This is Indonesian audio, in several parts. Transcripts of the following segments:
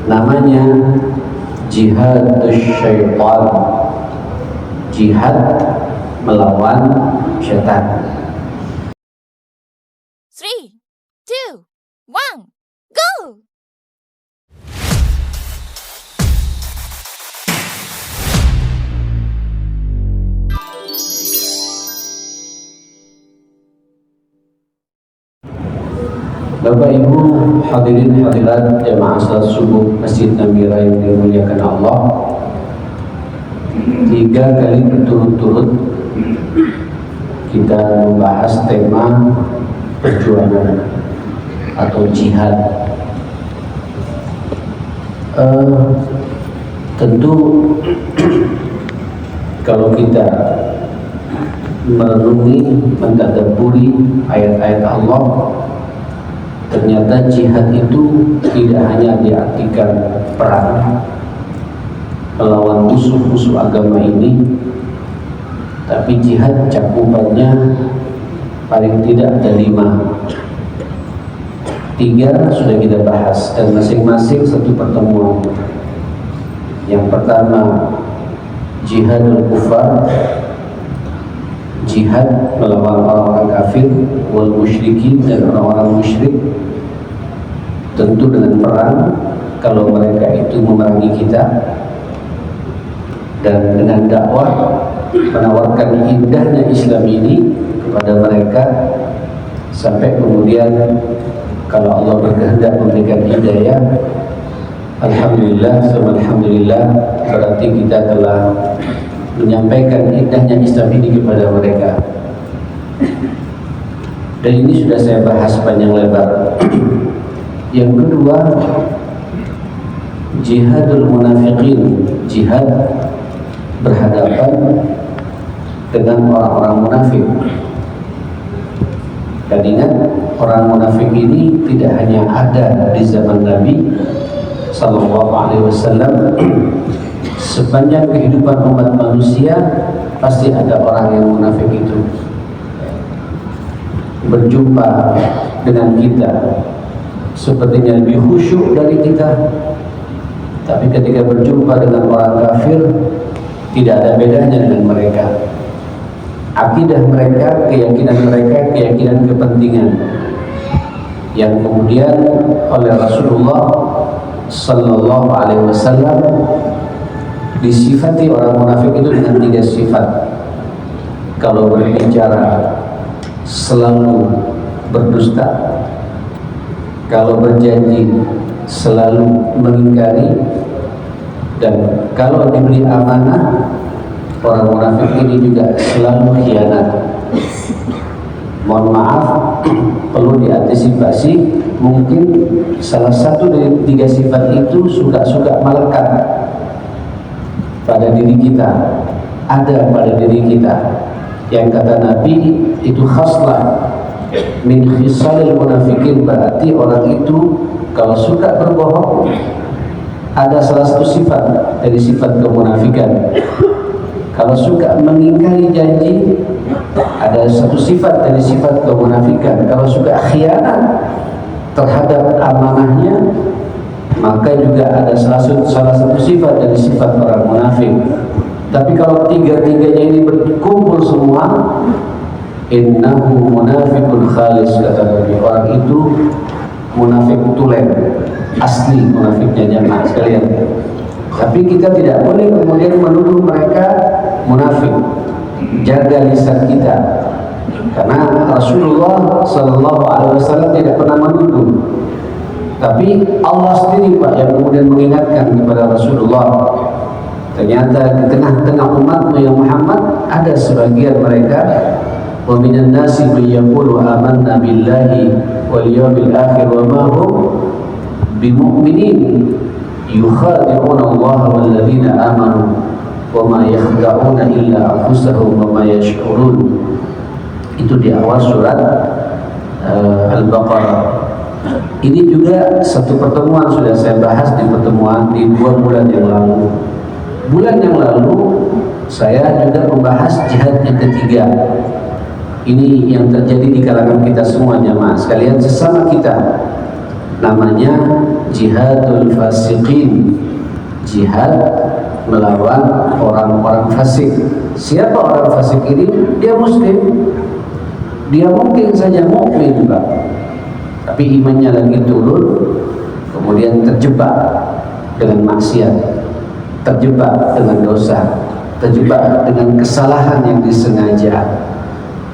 Namanya jihadus syaitan, jihad melawan syaitan. 3, 2, 1, go! Bapak Ibu hadirin hadirat jamaah salat subuh Masjid Namira yang dimuliakan Allah, 3 kali berturut-turut kita membahas tema perjuangan atau jihad. Tentu kalau kita merenungi, mentadabburi ayat-ayat Allah, ternyata jihad itu tidak hanya diartikan perang melawan musuh-musuh agama ini, tapi jihad cakupannya paling tidak ada 5. 3 sudah kita bahas dan masing-masing satu pertemuan. Yang pertama jihadul kufar, jihad melawan orang-orang kafir, wal musyrikin, dan orang-orang musyrik, tentu dengan perang kalau mereka itu memerangi kita, dan dengan dakwah menawarkan indahnya Islam ini kepada mereka sampai kemudian kalau Allah berkehendak memberikan hidayah, alhamdulillah, alhamdulillah, berarti kita telah menyampaikan indahnya Islam ini kepada mereka. Dan ini sudah saya bahas panjang lebar. Yang kedua, jihadul munafiqin, jihad berhadapan dengan orang-orang munafik. Dan ingat, orang munafik ini tidak hanya ada di zaman Nabi Sallallahu Alaihi Wasallam. Sepanjang kehidupan umat manusia pasti ada orang yang munafik itu berjumpa dengan kita sepertinya lebih khusyuk dari kita, tapi ketika berjumpa dengan orang kafir tidak ada bedanya dengan mereka. Akidah mereka, keyakinan kepentingan yang kemudian oleh Rasulullah Sallallahu Alaihi Wasallam disifati orang munafik itu dengan 3 sifat. Kalau berbicara selalu berdusta, kalau berjanji selalu mengingkari, dan kalau diberi amanah, orang munafik ini juga selalu khianat. Mohon maaf, perlu diantisipasi. Mungkin salah satu dari 3 sifat itu suka-suka melekat pada diri kita, ada pada diri kita, yang kata Nabi itu khaslah min khisalil munafikin, berarti orang itu kalau suka berbohong ada salah satu sifat dari sifat kemunafikan. Kalau suka mengingkari janji ada satu sifat dari sifat kemunafikan. Kalau suka khianat terhadap amanahnya, maka juga ada salah satu sifat dari sifat orang munafik. Tapi kalau 3-tiganya ini berkumpul semua, innahu munafiqun khalis, kata Nabi, orang itu munafik tulen, asli munafiknya jamaah sekalian. Tapi kita tidak boleh kemudian menuduh mereka munafik. Jaga lisan kita, karena Rasulullah Sallallahu Alaihi Wasallam tidak pernah menuduh. Tapi Allah sendiri Pak yang kemudian mengingatkan kepada Rasulullah, ternyata di tengah-tengah umatmu yang Muhammad ada sebagian mereka, wa minan nasi may yaqulu amanna billahi wal yawmil akhir wa ma hum bimu'minin yukhadi'una Allah wal ladzina amanu wa ma yakhda'una illa anfusahum wa ma yash'urun. Itu di awal surat Al-Baqarah. Ini juga satu pertemuan sudah saya bahas di pertemuan di 2 bulan yang lalu. Bulan yang lalu saya juga membahas jihad yang ketiga. Ini yang terjadi di kalangan kita semua jamaah sekalian, sesama kita. Namanya jihadul fasiqin, jihad melawan orang-orang fasik. Siapa orang fasik ini? Dia muslim, dia mungkin saja mukmin Pak, tapi imannya lagi turun, kemudian terjebak dengan maksiat, terjebak dengan dosa, terjebak dengan kesalahan yang disengaja.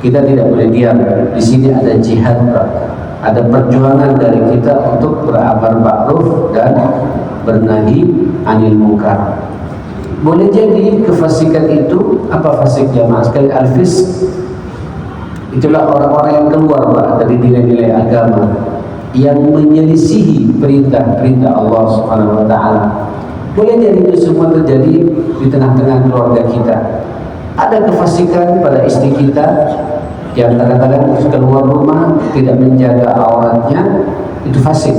Kita tidak boleh diam. Di sini ada jihad Pak, ada perjuangan dari kita untuk beramar ma'ruf dan bernahi anil munkar. Boleh jadi kefasikan itu, apa fasik jamaah sekali, al-fisq, itulah orang-orang yang keluar Pak dari nilai-nilai agama, yang menyelisihi perintah-perintah Allah Subhanahu wa taala. Boleh jadi itu semua terjadi di tengah-tengah keluarga kita. Ada kefasikan pada istri kita yang kadang-kadang keluar rumah tidak menjaga auratnya, itu fasik.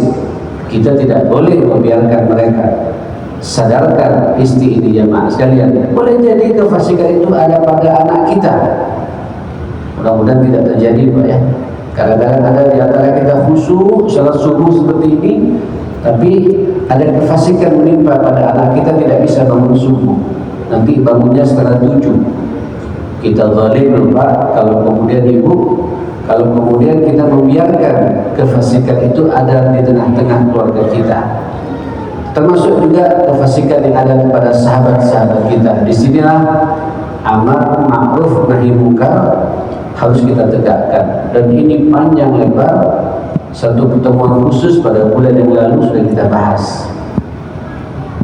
Kita tidak boleh membiarkan mereka. Sadarkan istri ini jemaah sekalian. Boleh jadi kefasikan itu ada pada anak kita. Mudah-mudahan tidak terjadi Pak ya. Kadang-kadang ada di antara kita khusyuk salat subuh seperti ini, tapi ada kefasikan menimpa pada anak kita, tidak bisa bangun subuh. Nanti bangunnya setengah 7. Kita zalim Pak kalau kemudian ibu, kalau kemudian kita membiarkan kefasikan itu ada di tengah-tengah keluarga kita. Termasuk juga kefasikan yang ada kepada sahabat-sahabat kita. Disinilah amar ma'ruf nahi munkar harus kita tegakkan, dan ini panjang lebar. Satu pertemuan khusus pada bulan yang lalu sudah kita bahas.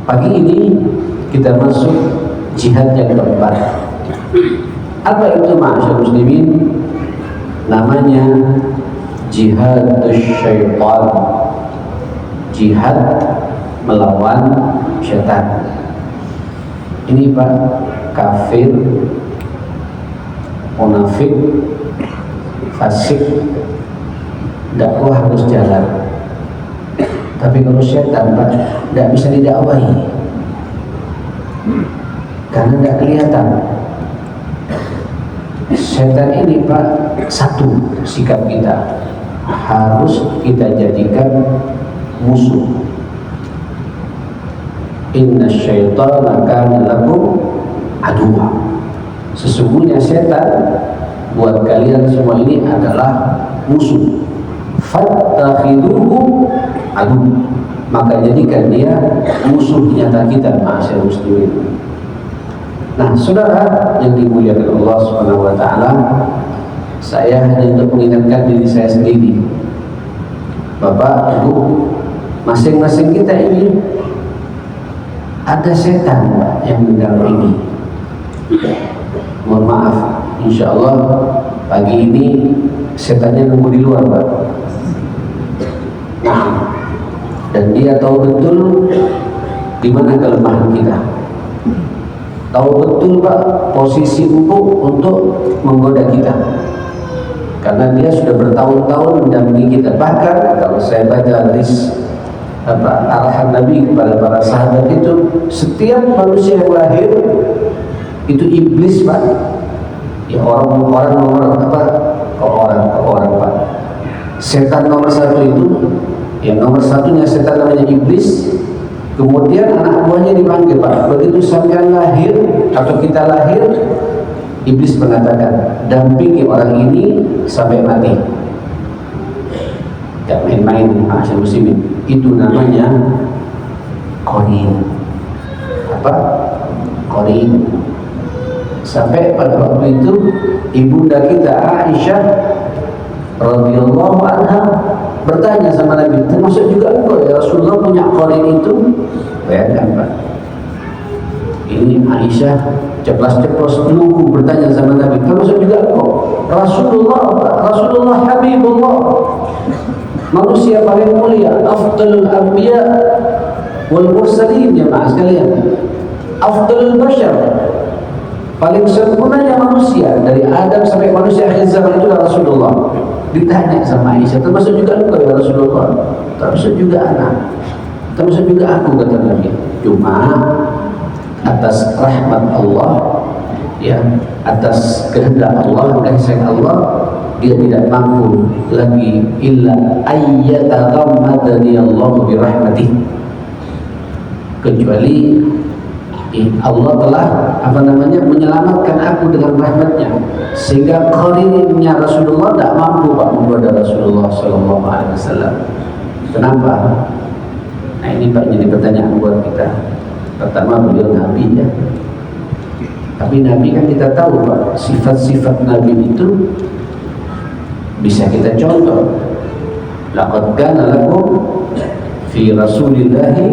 Pagi ini kita masuk jihad yang keempat. Apa itu ma'asyar muslimin? Namanya jihad syaitan, jihad melawan syaitan. Ini Pak, kafir, munafik, fasik, dakwah harus jalan. Tapi kalau syaitan Pak, tidak bisa didakwahi karena tidak kelihatan. Syaitan ini Pak, satu sikap kita harus kita jadikan musuh. Inna syaitana kana lakum aduwwa. Sesungguhnya setan buat kalian semua ini adalah musuh. Fattakhiduhu adu, maka jadikan dia musuh nyata kita, ma'asyar muslimin. Nah, saudara yang dimuliakan Allah Subhanahu wa taala, saya hanya untuk mengingatkan diri saya sendiri. Bapak, Ibu, masing-masing kita ini ada setan yang mendampingi. Mohon maaf, insya Allah pagi ini setannya nunggu di luar Pak. Nah, dan dia tahu betul di mana kelemahan kita. Tahu betul Pak posisi empuk untuk menggoda kita. Karena dia sudah bertahun-tahun mendampingi kita. Bahkan kalau saya baca hadis arahan Nabi kepada para sahabat itu, setiap manusia yang lahir itu iblis Pak. Ya orang nomor apa? Orang Pak. Setan nomor satu itu, yang nomor satunya setan namanya iblis. Kemudian anak buahnya dipanggil Pak. Begitu sampai lahir atau kita lahir, iblis mengatakan, dampingi orang ini sampai mati. Tidak main-main, ma'asyar muslimin. Itu namanya qarin. Apa? Qarin. Sampai pada waktu itu ibunda kita Aisyah radhiyallahu anha bertanya sama Nabi, termasuk juga engkau ya Rasulullah punya qarin itu? Bayangkan Pak, ini Aisyah ceplas-ceplos nunggu bertanya sama Nabi, termasuk juga engkau Rasulullah, Rasulullah Habibullah, manusia paling mulia, afdalul anbiya wal mursalin, jemaah sekalian, afdalul bashar, paling sempurnanya manusia dari Adam sampai manusia akhir zaman itu Rasulullah. Ditanya sama Aisyah, termasuk juga engkau ya Rasulullah? Termasuk juga anak, termasuk juga aku, kata Nabi. Cuma atas rahmat Allah, ya, atas kehendak Allah, kasih Allah, dia tidak mampu lagi illa ayyataghammadani Allah birahmatih, kecuali Allah telah menyelamatkan aku dengan rahmatnya, sehingga qarinnya Rasulullah tidak mampu Pak kepada Rasulullah Sallallahu Alaihi Wasallam. Kenapa? Nah ini Pak jadi pertanyaan buat kita. Pertama, beliau Nabi ya, tapi Nabi kan kita tahu Pak, sifat-sifat Nabi itu bisa kita contoh. Laqad kana lakum fi Rasulillahi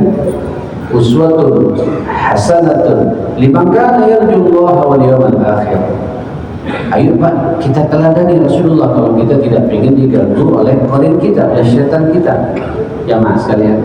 uswatun hasanatun liman kana yarjullaha wal yawmal akhir. Ayo Pak, kita teladani Rasulullah kalau kita tidak ingin diganggu oleh qarin kita, oleh syaitan kita. Jamaah sekalian,